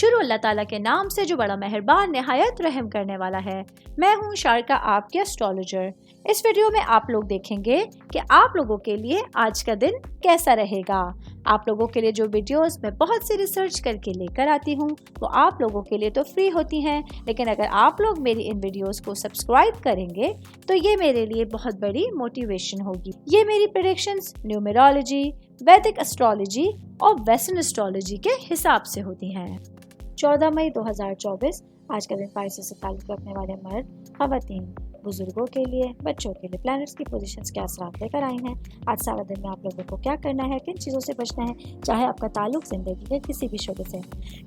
شروع اللہ تعالیٰ کے نام سے جو بڑا مہربان نہایت رحم کرنے والا ہے۔ میں ہوں شارکا، آپ کے اسٹرالوجر۔ اس ویڈیو میں آپ لوگ دیکھیں گے کہ آپ لوگوں کے لیے آج کا دن کیسا رہے گا۔ آپ لوگوں کے لیے جو ویڈیوز میں بہت سی ریسرچ کر کے لے کر آتی ہوں وہ آپ لوگوں کے لیے تو فری ہوتی ہیں، لیکن اگر آپ لوگ میری ان ویڈیوز کو سبسکرائب کریں گے تو یہ میرے لیے بہت بڑی موٹیویشن ہوگی۔ یہ میری پریڈکشنز نیومرولوجی، ویدک اسٹرالوجی اور ویسٹرن اسٹرالوجی کے حساب سے ہوتی ہیں۔ 14 مئی 2024 آج کا دن پائسس سے تعلق رکھنے والے مرد، خواتین، بزرگوں کے لیے، بچوں کے لیے پلانٹس کی پوزیشنز کیا اثرات لے کر آئی ہیں۔ آج سارا دن میں آپ لوگوں کو کیا کرنا ہے، کن چیزوں سے بچنا ہے، چاہے آپ کا تعلق زندگی کے کسی بھی شعبے سے۔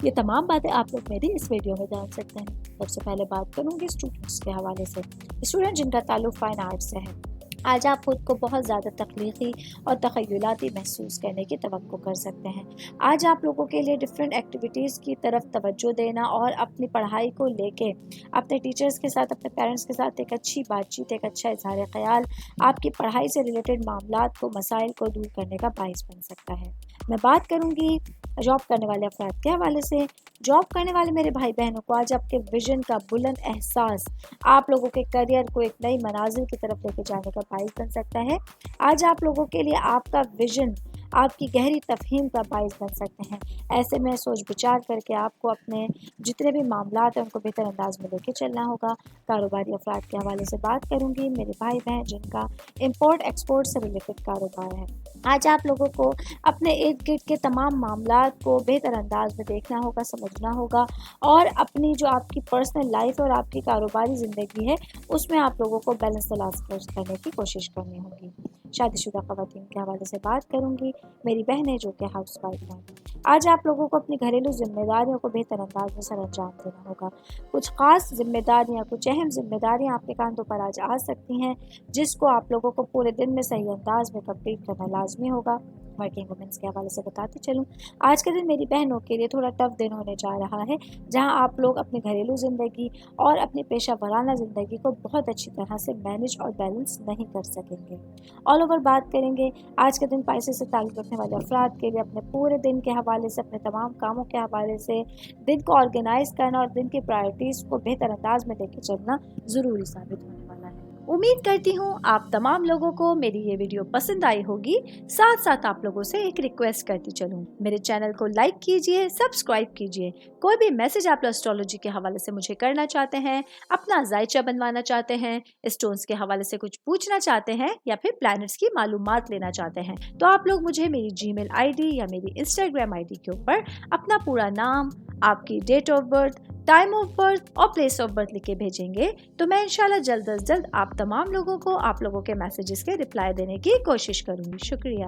یہ تمام باتیں آپ لوگ میری اس ویڈیو میں جان سکتے ہیں۔ سب سے پہلے بات کروں گی اسٹوڈنٹس کے حوالے سے۔ اسٹوڈنٹ جن کا تعلق فائن آرٹ سے ہے، آج آپ خود کو بہت زیادہ تخلیقی اور تخیلاتی محسوس کرنے کی توقع کر سکتے ہیں۔ آج آپ لوگوں کے لیے ڈفرینٹ ایکٹیویٹیز کی طرف توجہ دینا اور اپنی پڑھائی کو لے کے اپنے ٹیچرز کے ساتھ، اپنے پیرنٹس کے ساتھ ایک اچھی بات چیت، ایک اچھا اظہار خیال آپ کی پڑھائی سے ریلیٹڈ معاملات کو، مسائل کو دور کرنے کا باعث بن سکتا ہے۔ میں بات کروں گی جاب کرنے والے افراد کے حوالے سے۔ جاب کرنے والے میرے بھائی بہنوں کو آج آپ کے ویژن کا بلند احساس آپ لوگوں کے کریئر کو ایک نئی منازل کی طرف لے کے جانے کا باعث بن سکتا ہے۔ آج آپ لوگوں کے لیے آپ کا ویژن آپ کی گہری تفہیم کا باعث بن سکتے ہیں۔ ایسے میں سوچ بچار کر کے آپ کو اپنے جتنے بھی معاملات ہیں ان کو بہتر انداز میں لے کے چلنا ہوگا۔ کاروباری افراد کے حوالے سے بات کروں گی، میرے بھائی بہن جن کا امپورٹ ایکسپورٹ سے ریلیٹڈ کاروبار ہے۔ آج آپ لوگوں کو اپنے ارد گرد کے تمام معاملات کو بہتر انداز میں دیکھنا ہوگا، سمجھنا ہوگا اور اپنی جو آپ کی پرسنل لائف اور آپ کی کاروباری زندگی ہے اس میں آپ لوگوں کو بیلنس تلاش کرنے کی کوشش کرنی ہوگی۔ شادی شدہ خواتین کے حوالے سے بات کروں گی، میری بہنیں جو کہ ہاؤس وائف ہیں۔ آج آپ لوگوں کو اپنی گھریلو ذمہ داریوں کو بہتر انداز میں سر انجام دینا ہوگا۔ کچھ خاص ذمہ داریاں، کچھ اہم ذمہ داریاں آپ کے کاندھوں پر آج آ سکتی ہیں جس کو آپ لوگوں کو پورے دن میں صحیح انداز میں کمپلیٹ کرنا لازمی ہوگا۔ ورکنگ وومنس کے حوالے سے بتاتی چلوں، آج کے دن میری بہنوں کے لیے تھوڑا ٹف دن ہونے جا رہا ہے، جہاں آپ لوگ اپنی گھریلو زندگی اور اپنی پیشہ ورانہ زندگی کو بہت اچھی طرح سے مینج اور بیلنس نہیں کر سکیں گے۔ آل اوور بات کریں گے آج کے دن پائسس سے تعلق رکھنے والے افراد کے لیے اپنے پورے دن کے حوالے سے، اپنے تمام کاموں کے حوالے سے دن کو آرگنائز کرنا اور دن کی پرائرٹیز کو بہتر انداز میں لے کے چلنا ضروری ثابت ہونے والا ہے۔ امید کرتی ہوں آپ تمام لوگوں کو میری یہ ویڈیو پسند آئی ہوگی۔ ساتھ ساتھ آپ لوگوں سے ایک ریکویسٹ کرتی چلوں، میرے چینل کو لائک کیجئے، سبسکرائب کیجئے۔ کوئی بھی میسج آپ اسٹرالوجی کے حوالے سے مجھے کرنا چاہتے ہیں، اپنا ذائچہ بنوانا چاہتے ہیں، اسٹونز کے حوالے سے کچھ پوچھنا چاہتے ہیں یا پھر پلانٹس کی معلومات لینا چاہتے ہیں تو آپ لوگ مجھے میری جی میل آئی ڈی یا میری انسٹاگرام آئی ڈی کے اوپر اپنا پورا نام، آپ کی date of birth, time of birth اور پلیس آف برتھ لکھ کے بھیجیں گے تو میں انشاءاللہ جلد از جلد آپ تمام لوگوں کو آپ لوگوں کے میسیجز کے رپلائی دینے کی کوشش کروں گی۔ شکریہ۔